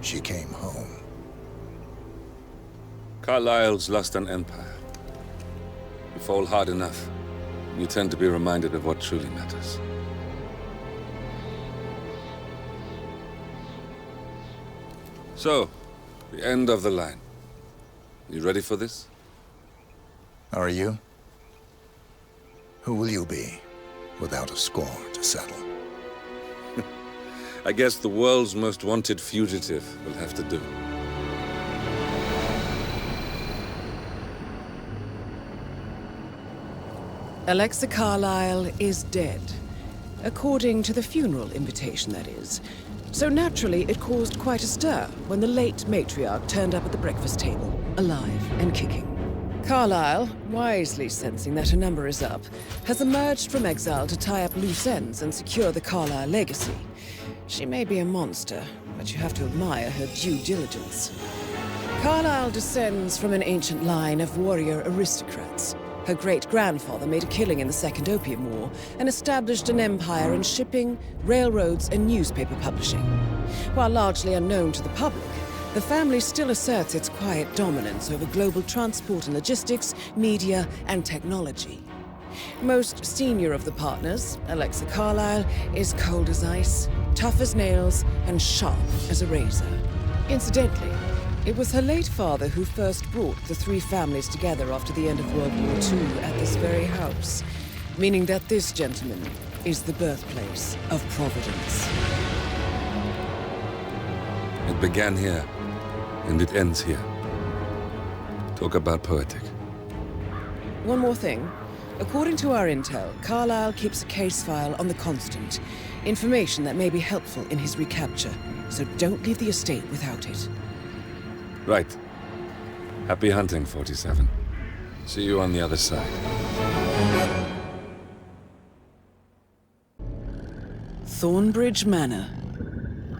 she came home. Carlyle's lost an empire. You fall hard enough, you tend to be reminded of what truly matters. So, the end of the line. You ready for this? Are you? Who will you be, without a score to settle? I guess the world's most wanted fugitive will have to do. Alexa Carlyle is dead. According to the funeral invitation, that is. So naturally, it caused quite a stir when the late matriarch turned up at the breakfast table, alive and kicking. Carlyle, wisely sensing that her number is up, has emerged from exile to tie up loose ends and secure the Carlyle legacy. She may be a monster, but you have to admire her due diligence. Carlyle descends from an ancient line of warrior aristocrats. Her great-grandfather made a killing in the Second Opium War and established an empire in shipping, railroads, and newspaper publishing. While largely unknown to the public, the family still asserts its quiet dominance over global transport and logistics, media, and technology. Most senior of the partners, Alexa Carlyle, is cold as ice, tough as nails, and sharp as a razor. Incidentally, it was her late father who first brought the three families together after the end of World War II at this very house, meaning that this gentleman is the birthplace of Providence. It began here, and it ends here. Talk about poetic. One more thing. According to our intel, Carlyle keeps a case file on the Constant. Information that may be helpful in his recapture, so don't leave the estate without it. Right. Happy hunting, 47. See you on the other side. Thornbridge Manor.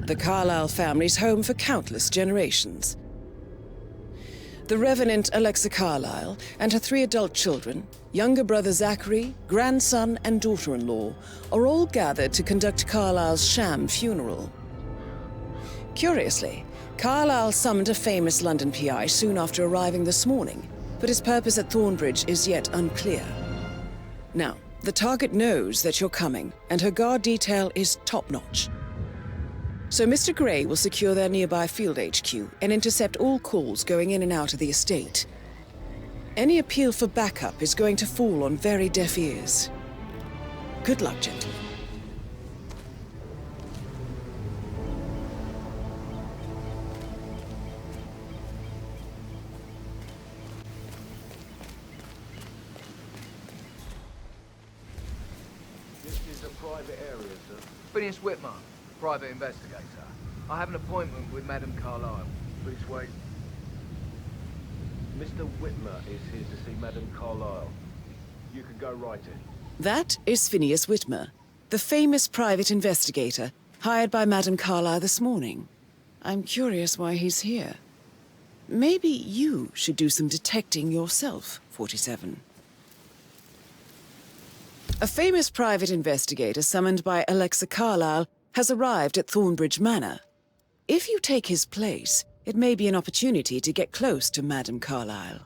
The Carlyle family's home for countless generations. The Revenant Alexa Carlyle and her 3 adult children, younger brother Zachary, grandson, and daughter-in-law, are all gathered to conduct Carlyle's sham funeral. Curiously, Carlyle summoned a famous London PI soon after arriving this morning, but his purpose at Thornbridge is yet unclear. Now, the target knows that you're coming, and her guard detail is top-notch. So Mr. Gray will secure their nearby field HQ and intercept all calls going in and out of the estate. Any appeal for backup is going to fall on very deaf ears. Good luck, gentlemen. Private area, sir. Phineas Whitmer, private investigator. I have an appointment with Madame Carlyle. Please wait. Mr. Whitmer is here to see Madame Carlyle. You can go right in. That is Phineas Whitmer, the famous private investigator hired by Madame Carlyle this morning. I'm curious why he's here. Maybe you should do some detecting yourself, 47. A famous private investigator summoned by Alexa Carlyle has arrived at Thornbridge Manor. If you take his place, it may be an opportunity to get close to Madame Carlyle.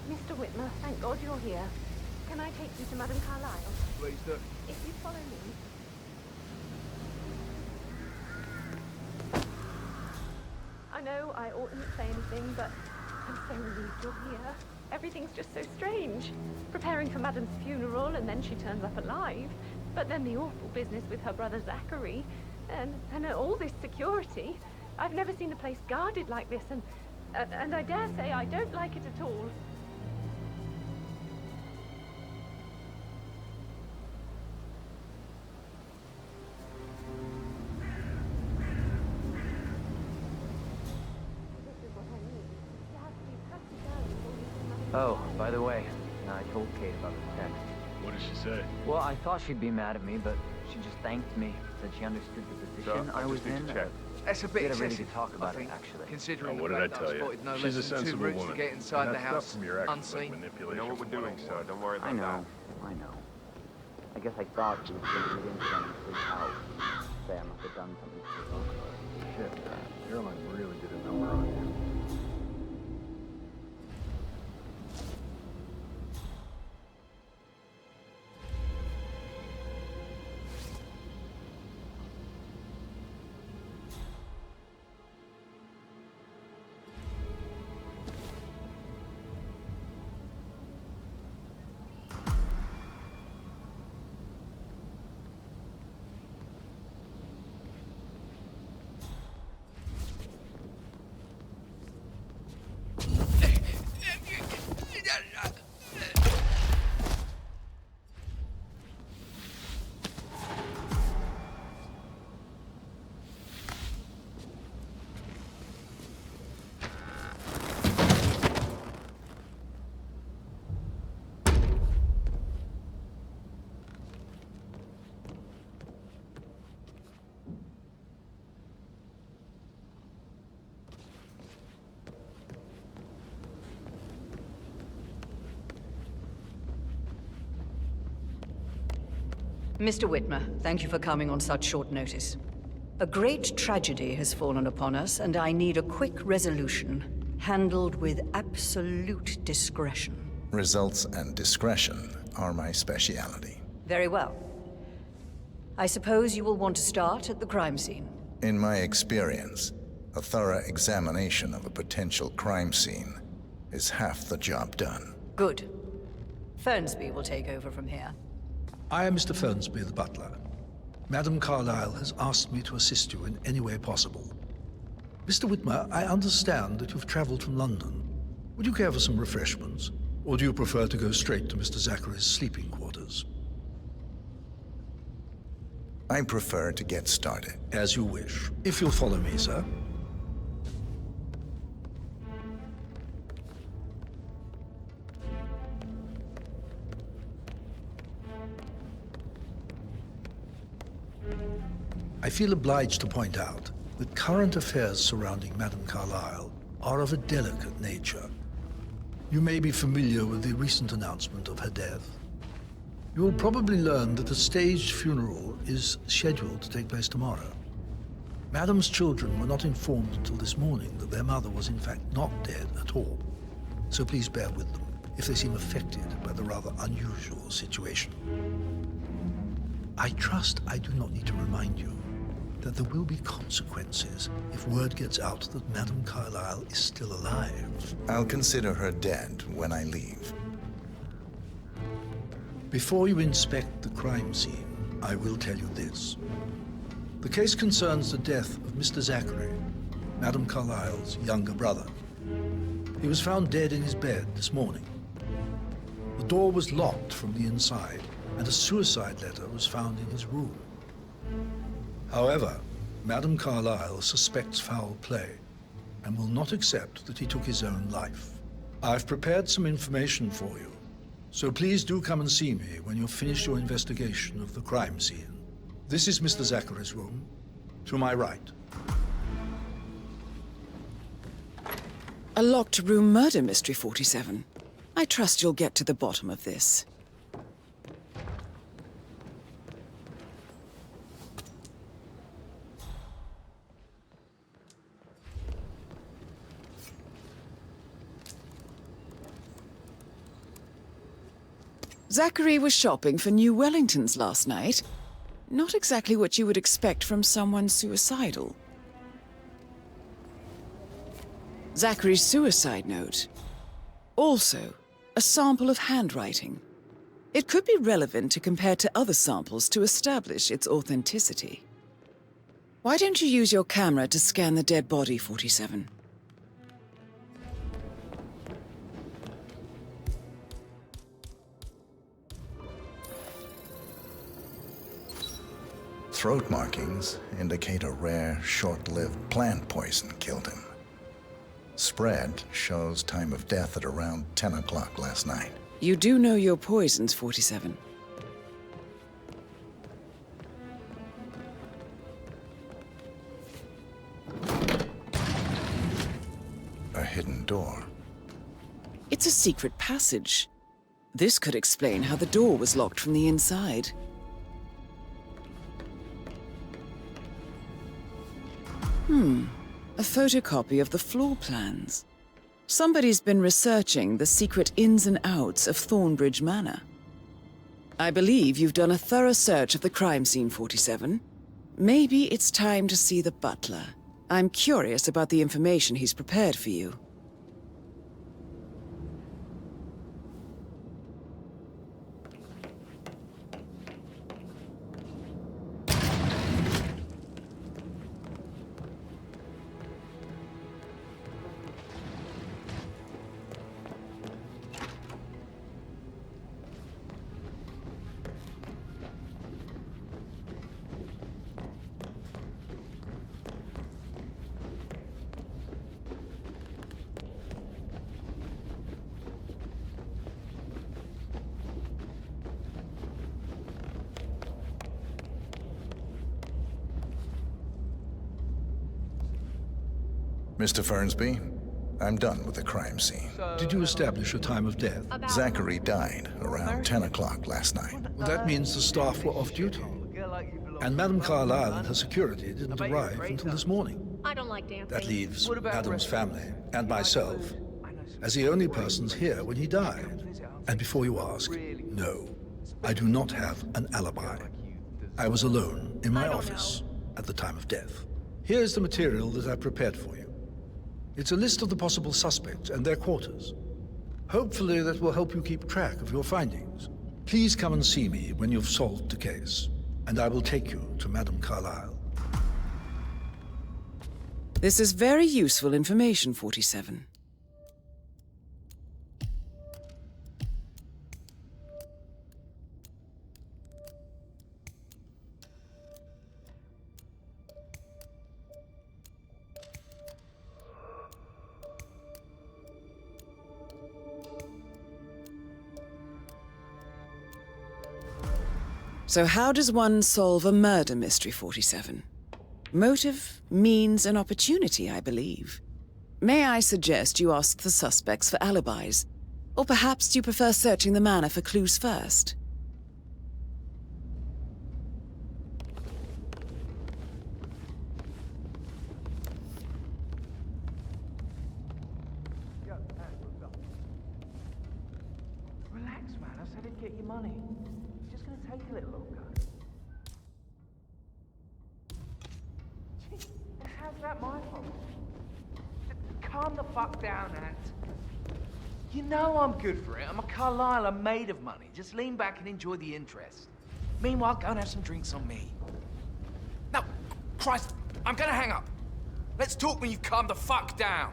Mr. Whitmer, thank God you're here. Can I take you to Madame Carlyle? Please do. If you follow me. I know I oughtn't say anything, but I'm so relieved you're here. Everything's just so strange. Preparing for Madame's funeral, and then she turns up alive. But then the awful business with her brother Zachary. And all this security. I've never seen the place guarded like this, and I dare say I don't like it at all. Oh, by the way, I told Kate about the text. What did she say? Well, I thought she'd be mad at me, but she just thanked me. Said she understood the position I was in. That's a bit We had a really excessive, good talk about I think, it, actually. considering Oh, what the did I fact tell that I you? spotted no She's a less than 2 sensible routes woman. to get inside And the that stuff house from your actions, like unseen. manipulation. We know what we're doing, so don't worry about I know. I guess I thought she was going to read into them and freak out. Say I must have done something to her. Shit, Caroline really did a number on you. Mr. Whitmer, thank you for coming on such short notice. A great tragedy has fallen upon us, and I need a quick resolution, handled with absolute discretion. Results and discretion are my speciality. Very well. I suppose you will want to start at the crime scene. In my experience, a thorough examination of a potential crime scene is half the job done. Good. Fernsby will take over from here. I am Mr. Fernsby, the butler. Madame Carlyle has asked me to assist you in any way possible. Mr. Whitmer, I understand that you've traveled from London. Would you care for some refreshments? Or do you prefer to go straight to Mr. Zachary's sleeping quarters? I prefer to get started. As you wish. If you'll follow me, sir. I feel obliged to point out that current affairs surrounding Madame Carlyle are of a delicate nature. You may be familiar with the recent announcement of her death. You will probably learn that a staged funeral is scheduled to take place tomorrow. Madame's children were not informed until this morning that their mother was in fact not dead at all. So please bear with them if they seem affected by the rather unusual situation. I trust I do not need to remind you that there will be consequences if word gets out that Madame Carlyle is still alive. I'll consider her dead when I leave. Before you inspect the crime scene, I will tell you this. The case concerns the death of Mr. Zachary, Madame Carlyle's younger brother. He was found dead in his bed this morning. The door was locked from the inside, and a suicide letter was found in his room. However, Madame Carlyle suspects foul play and will not accept that he took his own life. I've prepared some information for you, so please do come and see me when you've finished your investigation of the crime scene. This is Mr. Zachary's room, to my right. A locked room murder mystery, 47. I trust you'll get to the bottom of this. Zachary was shopping for New Wellingtons last night. Not exactly what you would expect from someone suicidal. Zachary's suicide note. Also, a sample of handwriting. It could be relevant to compare to other samples to establish its authenticity. Why don't you use your camera to scan the dead body, 47? Throat markings indicate a rare, short-lived plant poison killed him. Spread shows time of death at around 10 o'clock last night. You do know your poisons, 47. A hidden door. It's a secret passage. This could explain how the door was locked from the inside. A photocopy of the floor plans. Somebody's been researching the secret ins and outs of Thornbridge Manor. I believe you've done a thorough search of the crime scene, 47. Maybe it's time to see the butler. I'm curious about the information he's prepared for you. Mr. Fernsby, I'm done with the crime scene. Did you establish a time of death? Zachary died around 10 o'clock last night. Well, that means the staff were off duty. And Madame Carlyle and her security didn't arrive until this morning. I don't like dancing. That leaves Adam's family and myself as the only persons here when he died. And before you ask, no, I do not have an alibi. I was alone in my office at the time of death. Here's the material that I prepared for you. It's a list of the possible suspects and their quarters. Hopefully that will help you keep track of your findings. Please come and see me when you've solved the case, and I will take you to Madame Carlyle. This is very useful information, 47. So how does one solve a murder mystery, 47? Motive, means, and opportunity, I believe. May I suggest you ask the suspects for alibis? Or perhaps you prefer searching the manor for clues first? Relax, man. I said I'd get you money. It's just gonna take a little longer. Gee, how's that my fault? Calm the fuck down, Ant. You know I'm good for it. I'm a Carlyle. I'm made of money. Just lean back and enjoy the interest. Meanwhile, go and have some drinks on me. No, Christ, I'm gonna hang up. Let's talk when you've calmed the fuck down.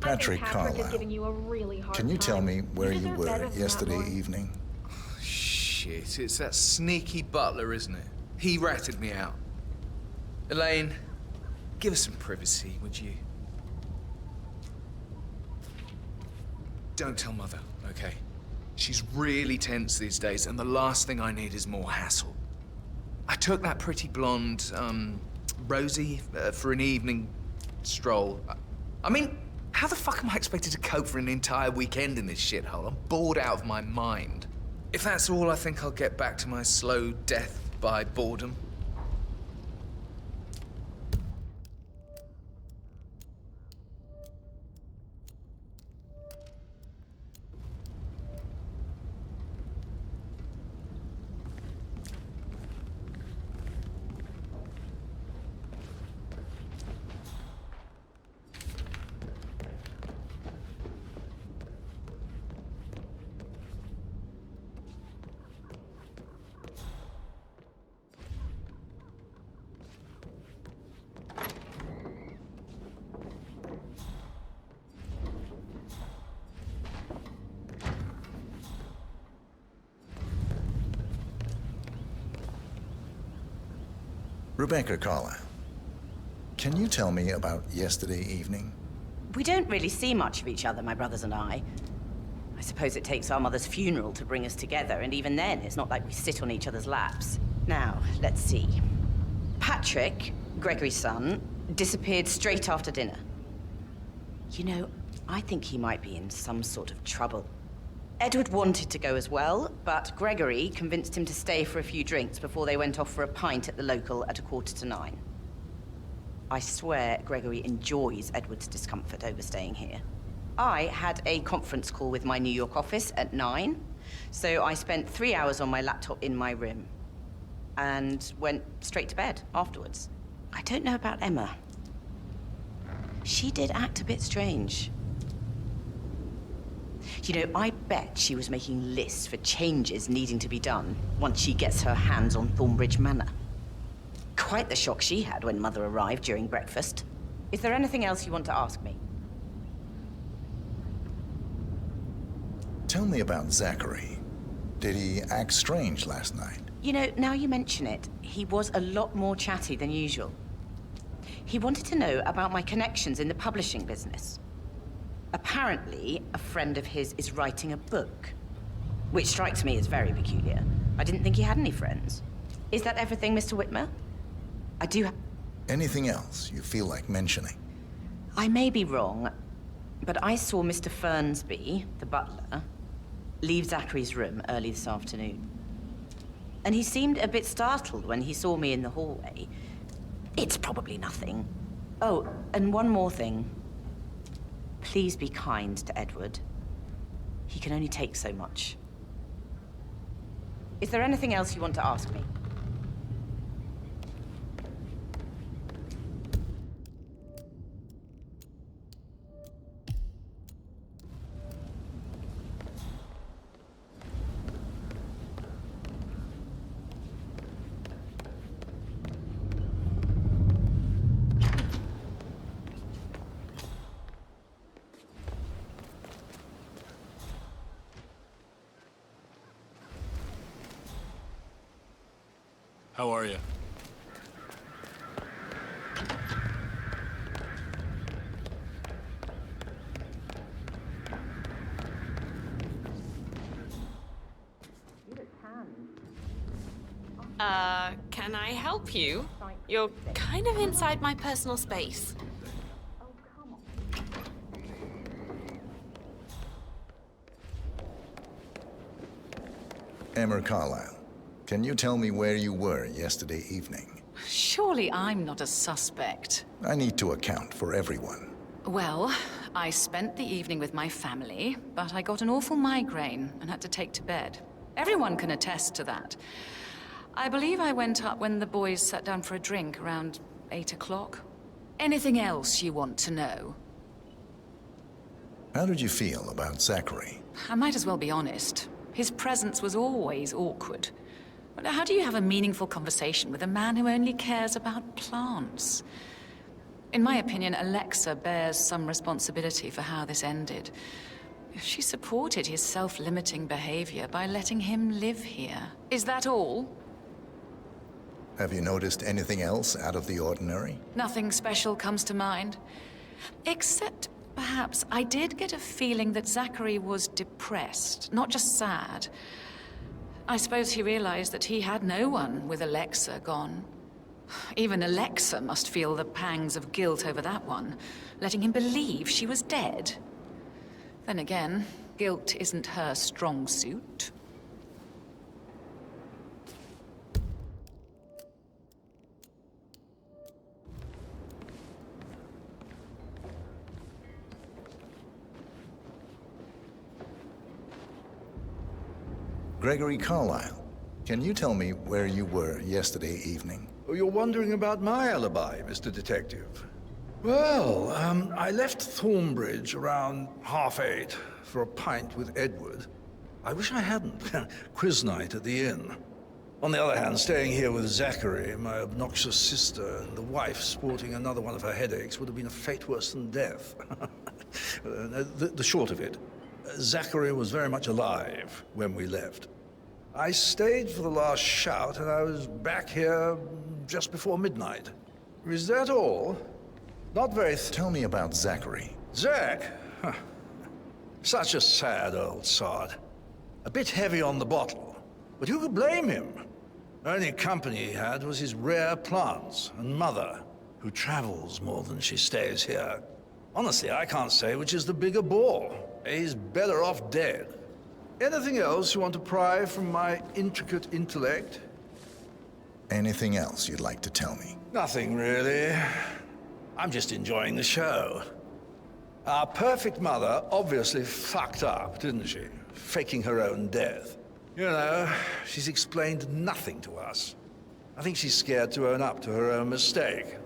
Patrick is Carlyle, giving you a really hard can you tell time. me where you deserve were better than that, yesterday Lauren. evening? Shit, it's that sneaky butler, isn't it? He ratted me out. Elaine, give us some privacy, would you? Don't tell Mother, okay? She's really tense these days, and the last thing I need is more hassle. I took that pretty blonde, Rosie, for an evening stroll. I mean, how the fuck am I expected to cope for an entire weekend in this shithole? I'm bored out of my mind. If that's all, I think I'll get back to my slow death by boredom. Rebecca Carlyle, can you tell me about yesterday evening? We don't really see much of each other, my brothers and I. I suppose it takes our mother's funeral to bring us together, and even then, it's not like we sit on each other's laps. Now, let's see. Patrick, Gregory's son, disappeared straight after dinner. You know, I think he might be in some sort of trouble. Edward wanted to go as well, but Gregory convinced him to stay for a few drinks before they went off for a pint at the local at 9:15. I swear Gregory enjoys Edward's discomfort over staying here. I had a conference call with my New York office at 9, so I spent 3 hours on my laptop in my room and went straight to bed afterwards. I don't know about Emma. She did act a bit strange. You know, I bet she was making lists for changes needing to be done once she gets her hands on Thornbridge Manor. Quite the shock she had when Mother arrived during breakfast. Is there anything else you want to ask me? Tell me about Zachary. Did he act strange last night? You know, now you mention it, he was a lot more chatty than usual. He wanted to know about my connections in the publishing business. Apparently, a friend of his is writing a book, which strikes me as very peculiar. I didn't think he had any friends. Is that everything, Mr. Whitmer? I do have... Anything else you feel like mentioning? I may be wrong, but I saw Mr. Fernsby, the butler, leave Zachary's room early this afternoon. And he seemed a bit startled when he saw me in the hallway. It's probably nothing. Oh, and one more thing. Please be kind to Edward. He can only take so much. Is there anything else you want to ask me? How are you? Can I help you? You're kind of inside my personal space. Emma Carlyle, can you tell me where you were yesterday evening? Surely I'm not a suspect. I need to account for everyone. Well, I spent the evening with my family, but I got an awful migraine and had to take to bed. Everyone can attest to that. I believe I went up when the boys sat down for a drink around 8 o'clock. Anything else you want to know? How did you feel about Zachary? I might as well be honest. His presence was always awkward. But how do you have a meaningful conversation with a man who only cares about plants? In my opinion, Alexa bears some responsibility for how this ended. She supported his self-limiting behavior by letting him live here. Is that all? Have you noticed anything else out of the ordinary? Nothing special comes to mind. Except, perhaps, I did get a feeling that Zachary was depressed, not just sad. I suppose he realized that he had no one with Alexa gone. Even Alexa must feel the pangs of guilt over that one, letting him believe she was dead. Then again, guilt isn't her strong suit. Gregory Carlyle, can you tell me where you were yesterday evening? Oh, you're wondering about my alibi, Mr. Detective. Well, I left Thornbridge around 8:30 for a pint with Edward. I wish I hadn't. Quiz night at the inn. On the other hand, staying here with Zachary, my obnoxious sister, and the wife sporting another one of her headaches would have been a fate worse than death. The short of it, Zachary was very much alive when we left. I stayed for the last shout, and I was back here just before midnight. Is that all? Not very... Tell me about Zachary. Zack? Huh. Such a sad old sod. A bit heavy on the bottle. But who could blame him? Only company he had was his rare plants and mother, who travels more than she stays here. Honestly, I can't say which is the bigger bore. He's better off dead. Anything else you want to pry from my intricate intellect? Anything else you'd like to tell me? Nothing, really. I'm just enjoying the show. Our perfect mother obviously fucked up, didn't she? Faking her own death. You know, she's explained nothing to us. I think she's scared to own up to her own mistake.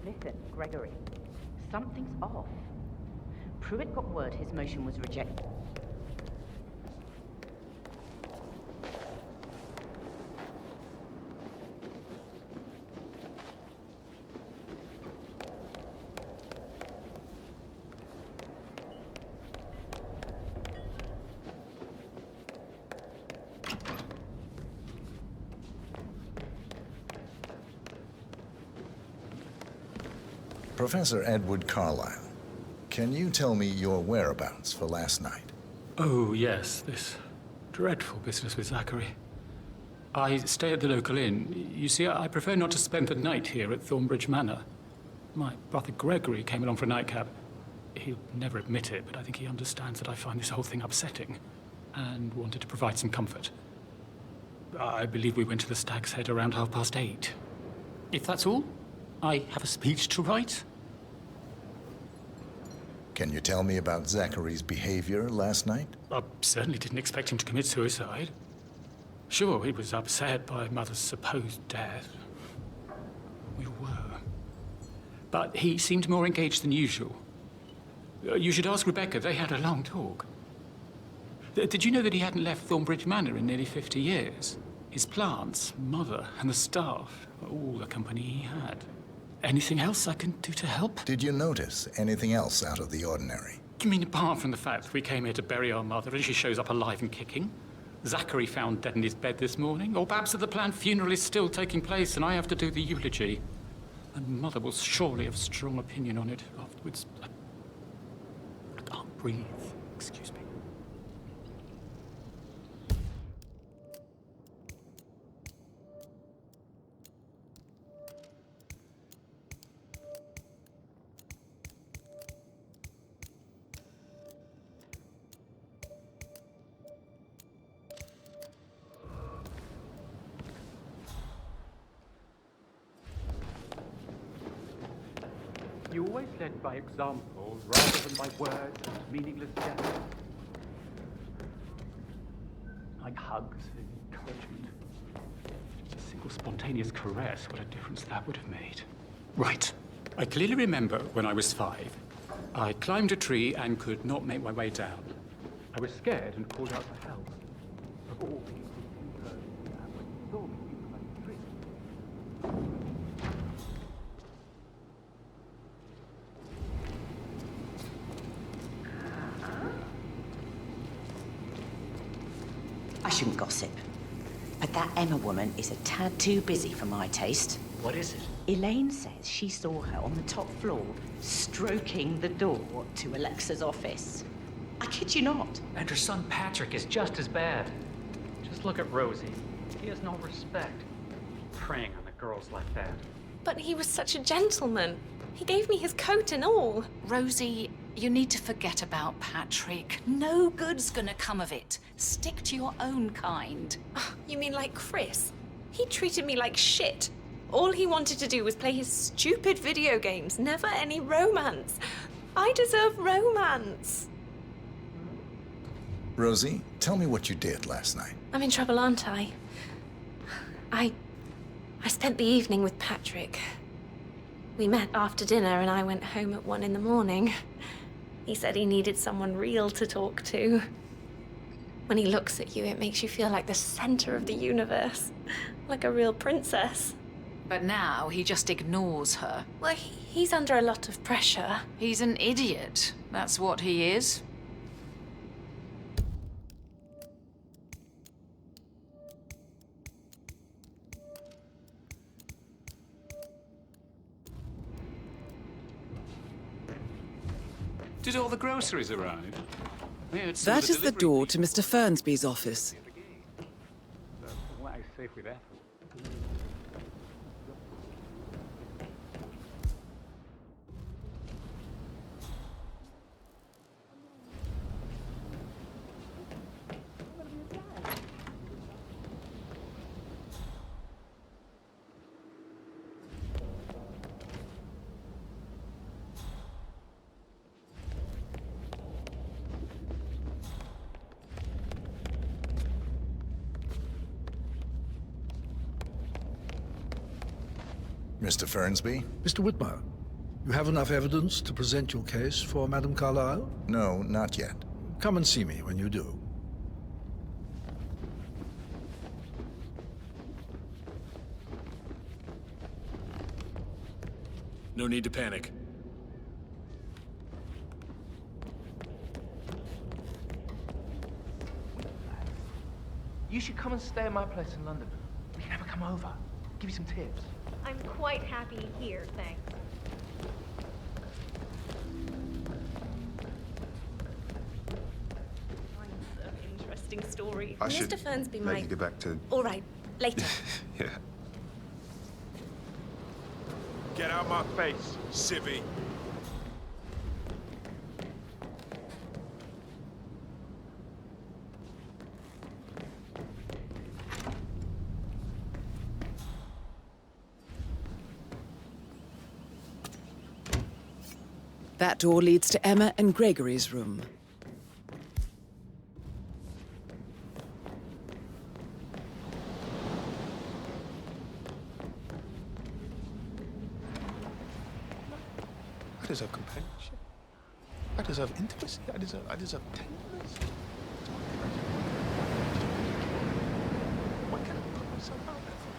Listen, Gregory. Something's off. Pruitt got word his motion was rejected. Professor Edward Carlyle, can you tell me your whereabouts for last night? Oh, yes, this dreadful business with Zachary. I stay at the local inn. You see, I prefer not to spend the night here at Thornbridge Manor. My brother Gregory came along for a nightcap. He'll never admit it, but I think he understands that I find this whole thing upsetting and wanted to provide some comfort. I believe we went to the Stag's Head around 8:30. If that's all, I have a speech to write. Can you tell me about Zachary's behavior last night? I certainly didn't expect him to commit suicide. Sure, he was upset by Mother's supposed death. We were. But he seemed more engaged than usual. You should ask Rebecca. They had a long talk. Did you know that he hadn't left Thornbridge Manor in nearly 50 years? His plants, Mother, and the staff were all the company he had. Anything else I can do to help? Did you notice anything else out of the ordinary? You mean apart from the fact that we came here to bury our mother and she shows up alive and kicking? Zachary found dead in his bed this morning? Or perhaps that the planned funeral is still taking place and I have to do the eulogy? And Mother will surely have a strong opinion on it afterwards. I can't breathe. Excuse me. You always led by example rather than by words and meaningless gestures. Like hugs and encouragement. Just a single spontaneous caress, what a difference that would have made. Right. I clearly remember when I was 5. I climbed a tree and could not make my way down. I was scared and called out for help. Of all people, you heard when you saw me, you were like a tree. I shouldn't gossip, but that Emma woman is a tad too busy for my taste. What is it? Elaine says she saw her on the top floor, stroking the door to Alexa's office. I kid you not. And her son Patrick is just as bad. Just look at Rosie. He has no respect. Preying on the girls like that. But he was such a gentleman. He gave me his coat and all. Rosie, you need to forget about Patrick. No good's gonna come of it. Stick to your own kind. You mean like Chris? He treated me like shit. All he wanted to do was play his stupid video games, never any romance. I deserve romance. Rosie, tell me what you did last night. I'm in trouble, aren't I? I I spent the evening with Patrick. We met after dinner and I went home at 1 in the morning. He said he needed someone real to talk to. When he looks at you, it makes you feel like the center of the universe. Like a real princess. But now he just ignores her. Well, he's under a lot of pressure. He's an idiot. That's what he is. Did all the groceries arrive? That is the door to Mr. Fernsby's office. What is safely there? Mr. Fernsby? Mr. Whitmer, you have enough evidence to present your case for Madame Carlyle? No, not yet. Come and see me when you do. No need to panic. You should come and stay at my place in London. We can have a come over. Give you some tips. I'm quite happy here, thanks. Mine's an interesting story. I should Mr. Fernsby let might... you get back to... All right, later. Yeah. Get out my face, civvy. That door leads to Emma and Gregory's room. I deserve companionship. I deserve intimacy. I deserve tenderness. What can I put myself out there for?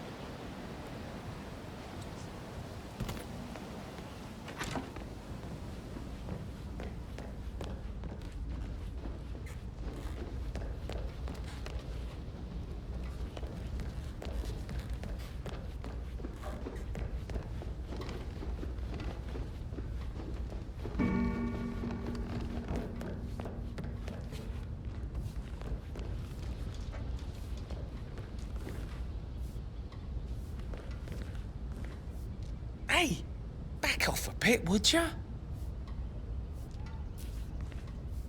Hey, back off a bit, would ya?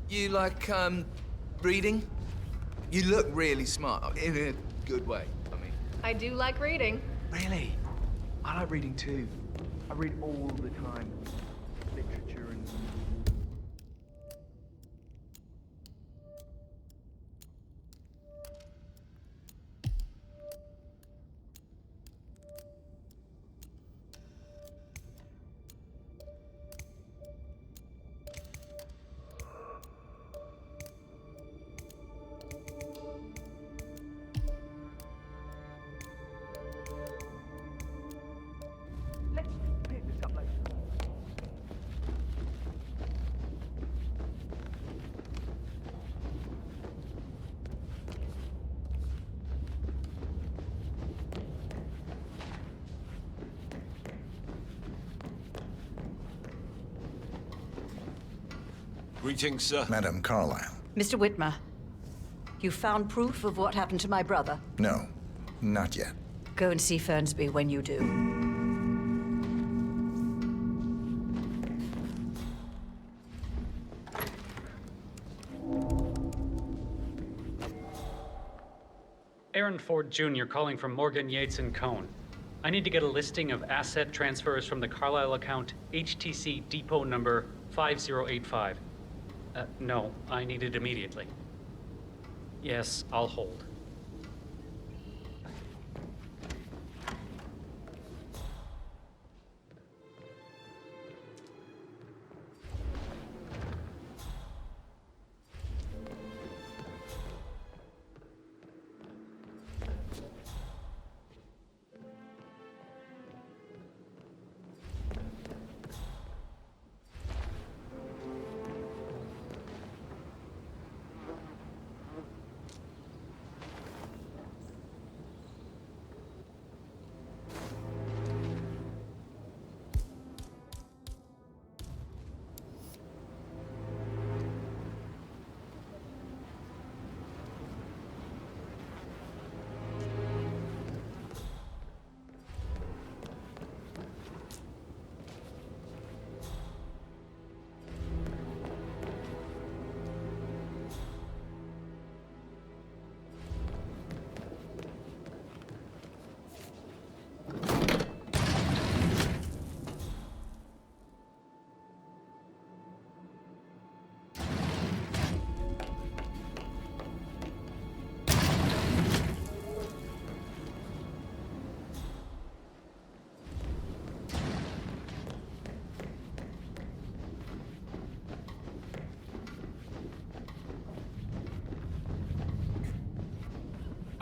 You like, reading? You look really smart, in a good way, I mean. I do like reading. Really? I like reading too. I read all the time. Literature and... Let's pick this up later. Greetings, sir. Madame Carlyle. Mr. Whitmer, you found proof of what happened to my brother? No, not yet. Go and see Fernsby when you do. Aaron Ford Jr. calling from Morgan, Yates & Cohn. I need to get a listing of asset transfers from the Carlisle account HTC depot number 5085. No, I need it immediately. Yes, I'll hold.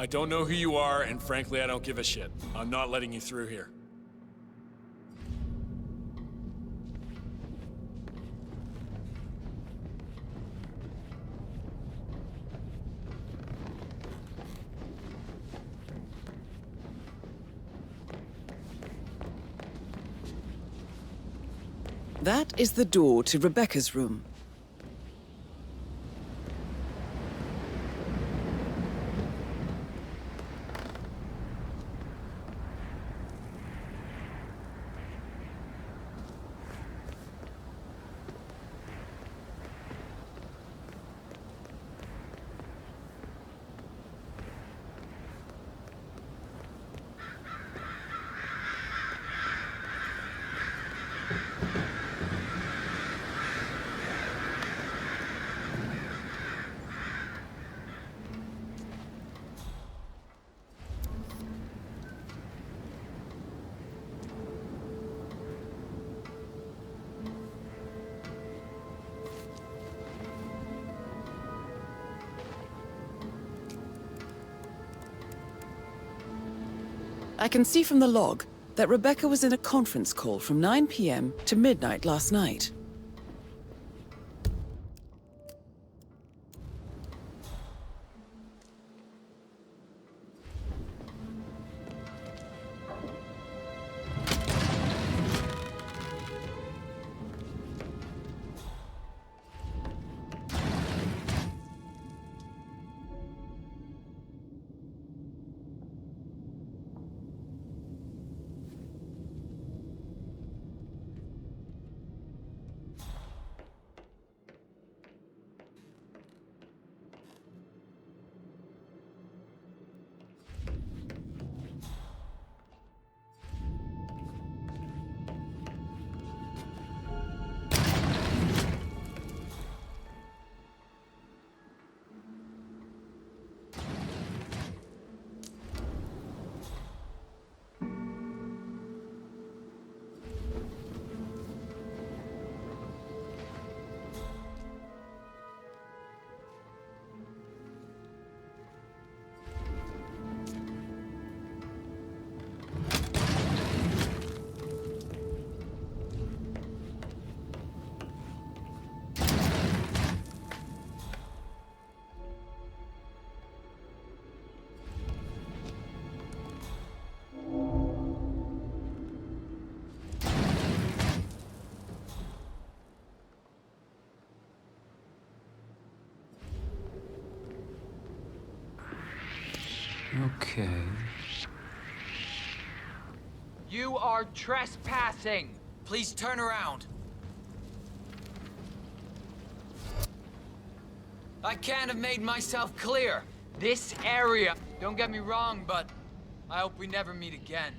I don't know who you are, and frankly, I don't give a shit. I'm not letting you through here. That is the door to Rebecca's room. I can see from the log that Rebecca was in a conference call from 9 p.m. to midnight last night. Okay. You are trespassing! Please turn around. I can't have made myself clear. This area, don't get me wrong, but I hope we never meet again.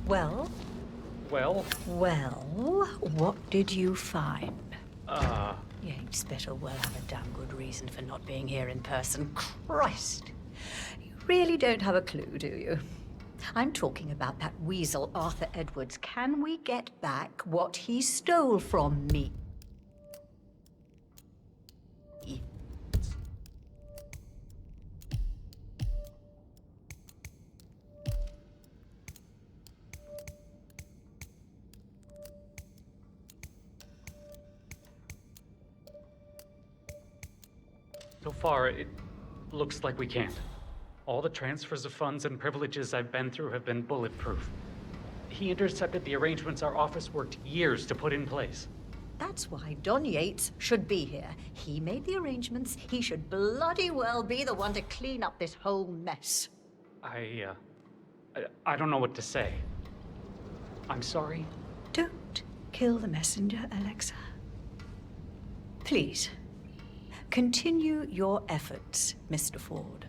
Well? Well? Well, what did you find? Yates better well have a damn good reason for not being here in person. Christ! You really don't have a clue, do you? I'm talking about that weasel, Arthur Edwards. Can we get back what he stole from me? So far, it looks like we can't. All the transfers of funds and privileges I've been through have been bulletproof. He intercepted the arrangements our office worked years to put in place. That's why Don Yates should be here. He made the arrangements. He should bloody well be the one to clean up this whole mess. I don't know what to say. I'm sorry. Don't kill the messenger, Alexa. Please, continue your efforts, Mr. Ford.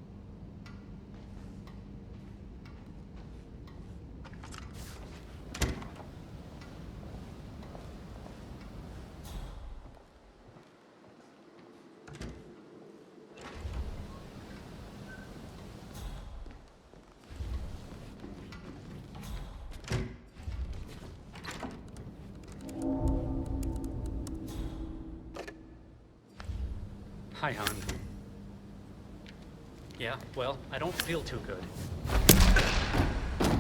Hi, hon. Yeah, well, I don't feel too good.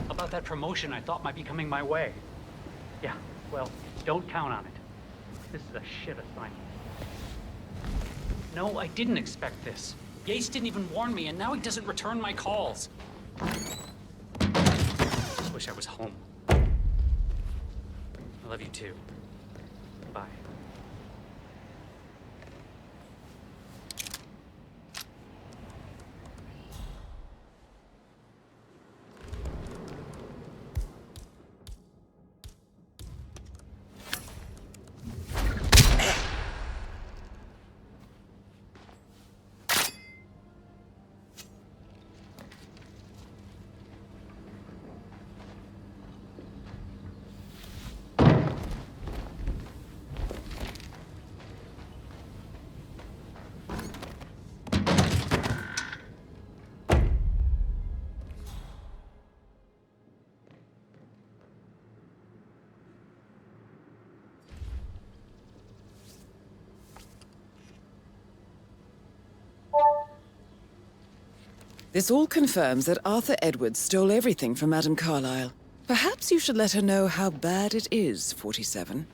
About that promotion I thought might be coming my way. Yeah, well, don't count on it. This is a shit assignment. No, I didn't expect this. Yates didn't even warn me, and now he doesn't return my calls. Just wish I was home. I love you too. Bye. This all confirms that Arthur Edwards stole everything from Madame Carlyle. Perhaps you should let her know how bad it is, 47.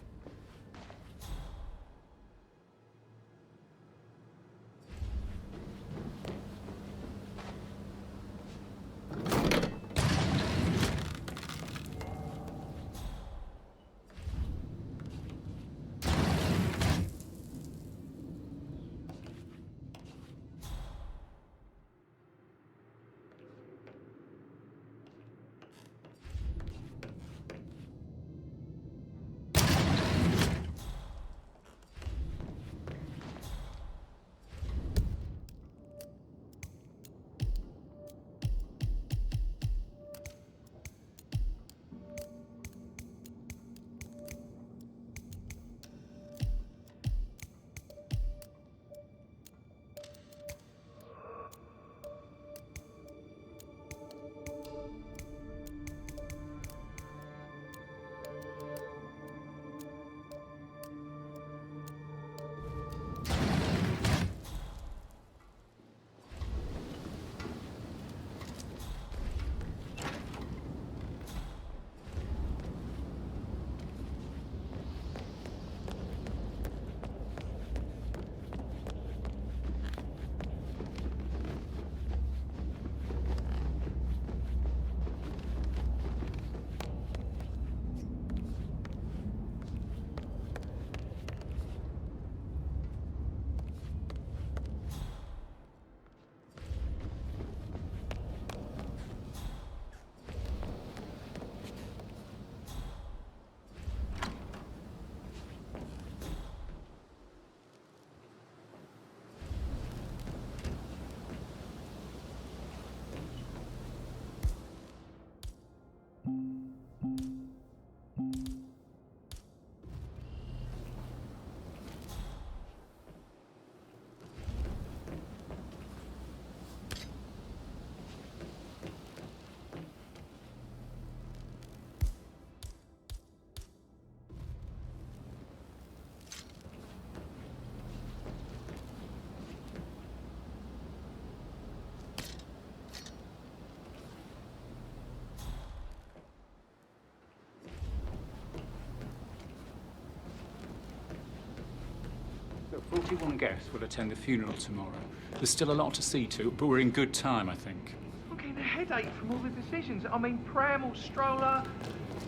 The 41 guests will attend the funeral tomorrow. There's still a lot to see to, but we're in good time, I think. I'm getting a headache from all the decisions. I mean, pram or stroller,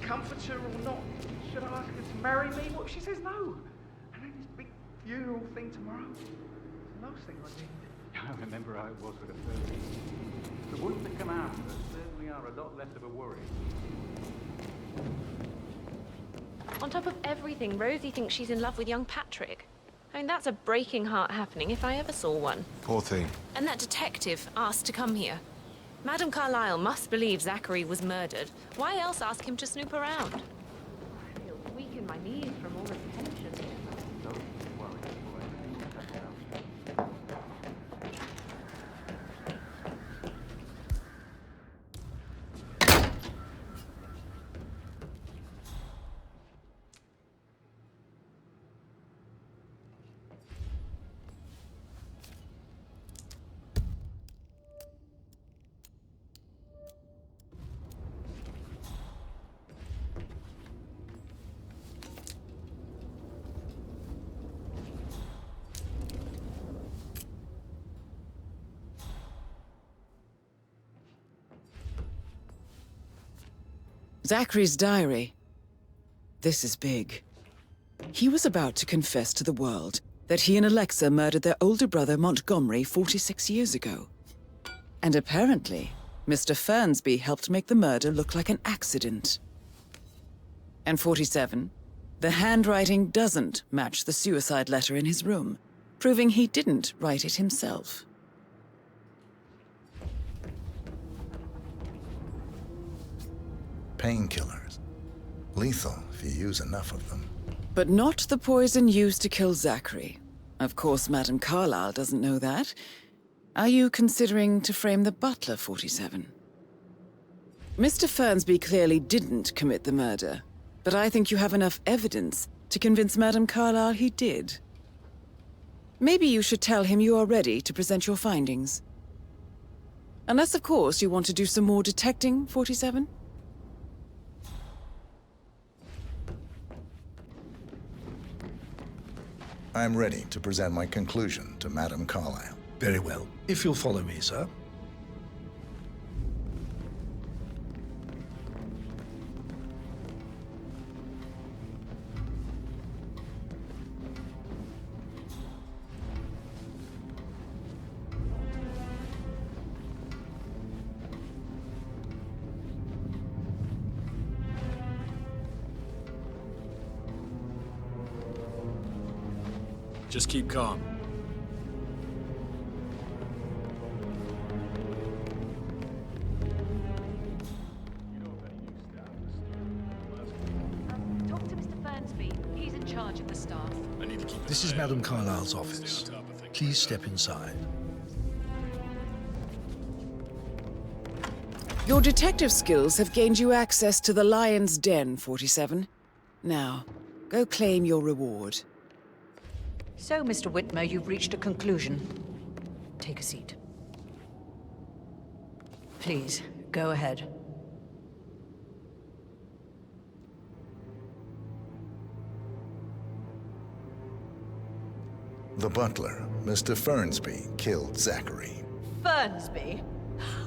comforter or not. Should I ask her to marry me? What if she says no? And then this big funeral thing tomorrow. It's the last thing I need. I remember how it was with the first. The ones that come after certainly are a lot less of a worry. On top of everything, Rosie thinks she's in love with young Patrick. I mean, that's a breaking heart happening if I ever saw one. Poor thing. And that detective asked to come here. Madame Carlyle must believe Zachary was murdered. Why else ask him to snoop around? I feel weak in my knees from all the tension. Zachary's diary. This is big. He was about to confess to the world that he and Alexa murdered their older brother Montgomery 46 years ago. And apparently, Mr. Fernsby helped make the murder look like an accident. And 47, the handwriting doesn't match the suicide letter in his room, proving he didn't write it himself. Painkillers. Lethal if you use enough of them. But not the poison used to kill Zachary. Of course, Madame Carlyle doesn't know that. Are you considering to frame the butler, 47? Mr. Fernsby clearly didn't commit the murder, but I think you have enough evidence to convince Madame Carlyle he did. Maybe you should tell him you are ready to present your findings. Unless, of course, you want to do some more detecting, 47? I'm ready to present my conclusion to Madame Carlyle. Very well. If you'll follow me, sir. Just keep calm. Talk to Mr. Fernsby. He's in charge of the staff. I need to keep This is Madame Carlyle's office. Please step inside. Your detective skills have gained you access to the Lion's Den, 47. Now, go claim your reward. So, Mr. Whitmer, you've reached a conclusion. Take a seat. Please, go ahead. The butler, Mr. Fernsby, killed Zachary. Fernsby?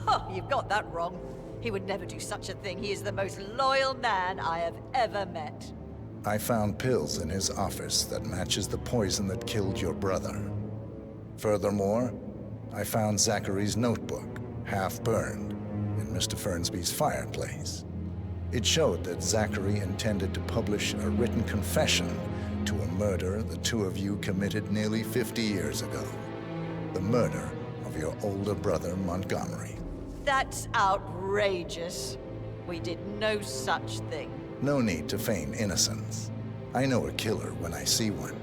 Oh, you've got that wrong. He would never do such a thing. He is the most loyal man I have ever met. I found pills in his office that matches the poison that killed your brother. Furthermore, I found Zachary's notebook, half burned, in Mr. Fernsby's fireplace. It showed that Zachary intended to publish a written confession to a murder the two of you committed nearly 50 years ago. The murder of your older brother, Montgomery. That's outrageous. We did no such thing. No need to feign innocence. I know a killer when I see one,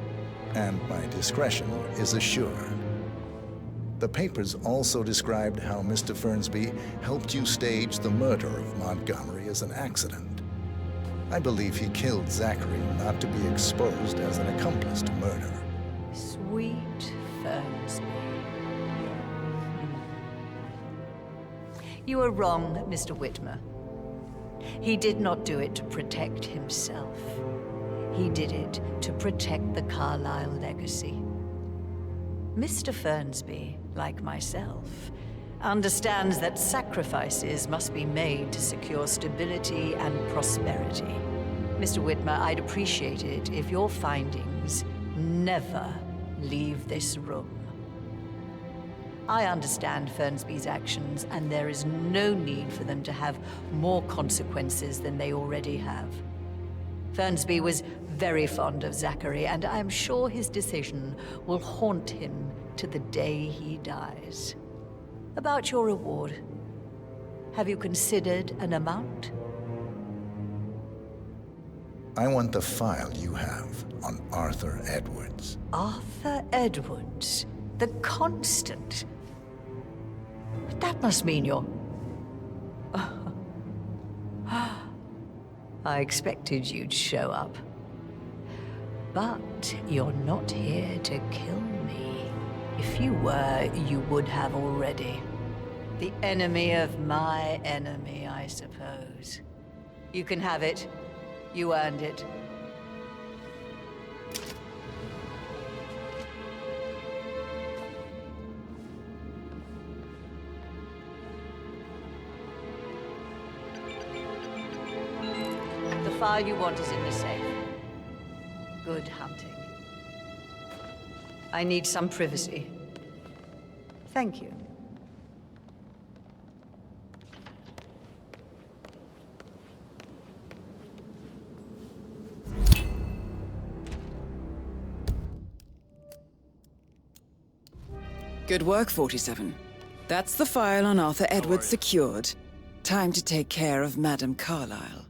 and my discretion is assured. The papers also described how Mr. Fernsby helped you stage the murder of Montgomery as an accident. I believe he killed Zachary not to be exposed as an accomplice to murder. Sweet Fernsby. You are wrong, Mr. Whitmer. He did not do it to protect himself. He did it to protect the Carlyle legacy. Mr. Fernsby, like myself, understands that sacrifices must be made to secure stability and prosperity. Mr. Whitmer, I'd appreciate it if your findings never leave this room. I understand Fernsby's actions, and there is no need for them to have more consequences than they already have. Fernsby was very fond of Zachary, and I'm sure his decision will haunt him to the day he dies. About your reward, have you considered an amount? I want the file you have on Arthur Edwards. Arthur Edwards, the Constant. That must mean you're... I expected you'd show up. But you're not here to kill me. If you were, you would have already. The enemy of my enemy, I suppose. You can have it. You earned it. file you want is in the safe. Good hunting. I need some privacy. Thank you. Good work, 47. That's the file on Arthur Edwards secured. Time to take care of Madame Carlyle.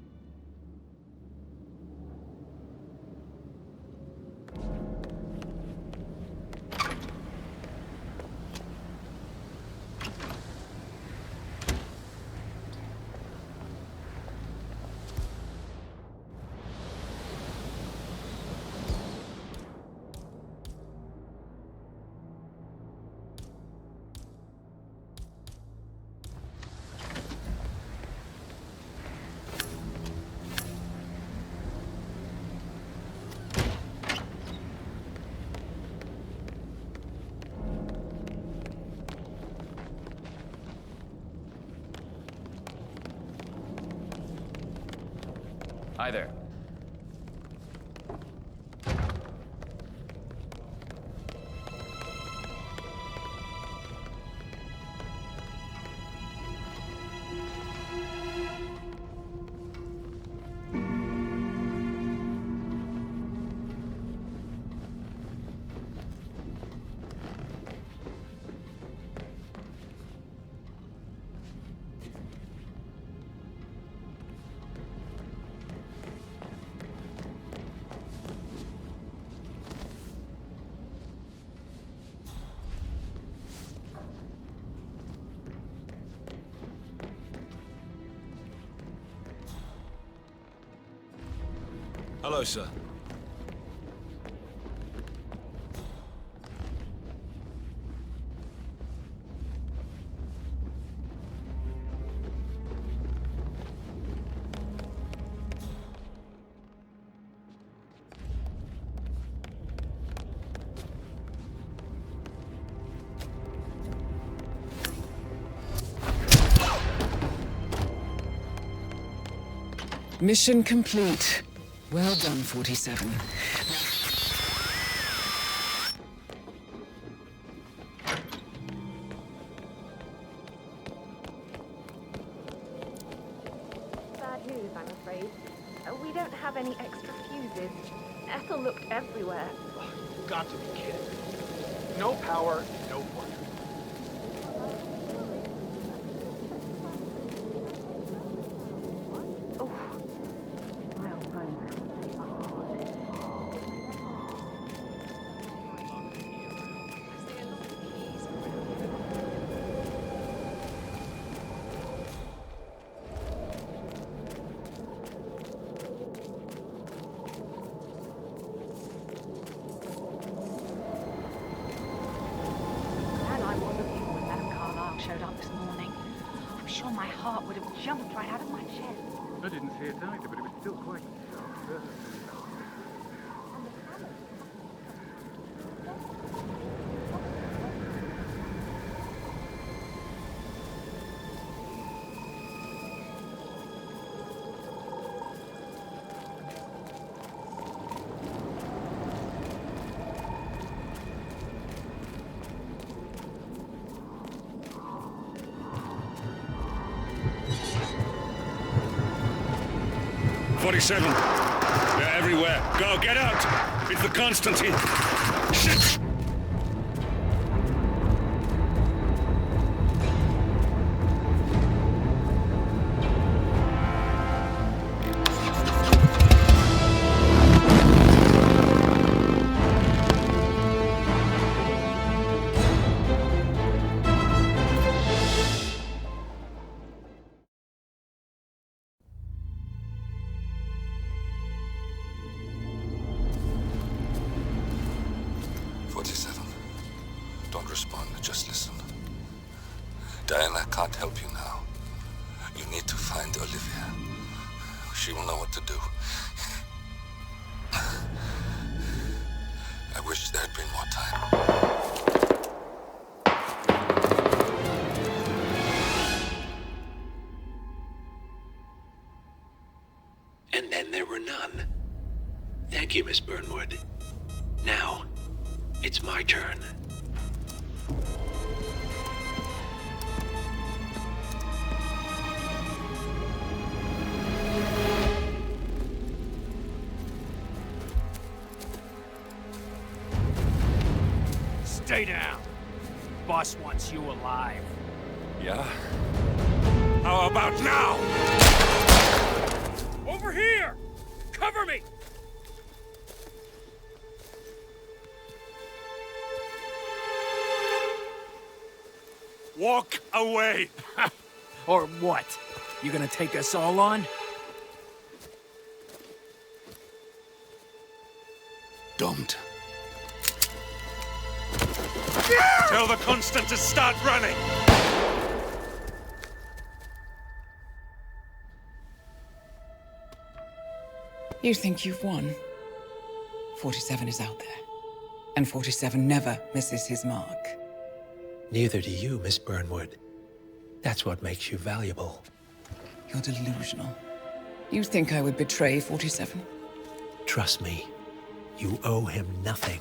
Hi there. Hello, sir. Mission complete. Well done, 47. Bad news, I'm afraid. We don't have any extra fuses. Ethel looked everywhere. You've got to be kidding. No power, no water. Showed up this morning. I'm sure my heart would have jumped right out of my chest. I didn't see it either, but it was still quite... 47. They're everywhere. Go, get out! It's the Constantine. Shit! Don't respond, just listen. Diana can't help you now. You need to find Olivia. She will know what to do. I wish there had been more time. And then there none. Thank you, Miss Burnwood. Now, it's my turn. Stay down. Boss wants you alive. Yeah? How about now? Over here! Cover me! Walk away! Or what? You gonna take us all on? Don't. Tell the Constant to start running! You think you've won? 47 is out there. And 47 never misses his mark. Neither do you, Miss Burnwood. That's what makes you valuable. You're delusional. You think I would betray 47? Trust me, you owe him nothing.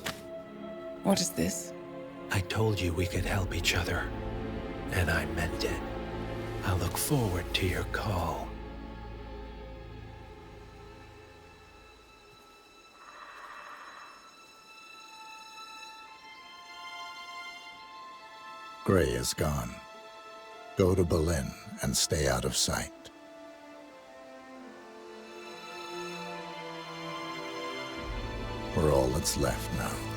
What is this? I told you we could help each other, and I meant it. I look forward to your call. Gray is gone. Go to Berlin and stay out of sight. We're all that's left now.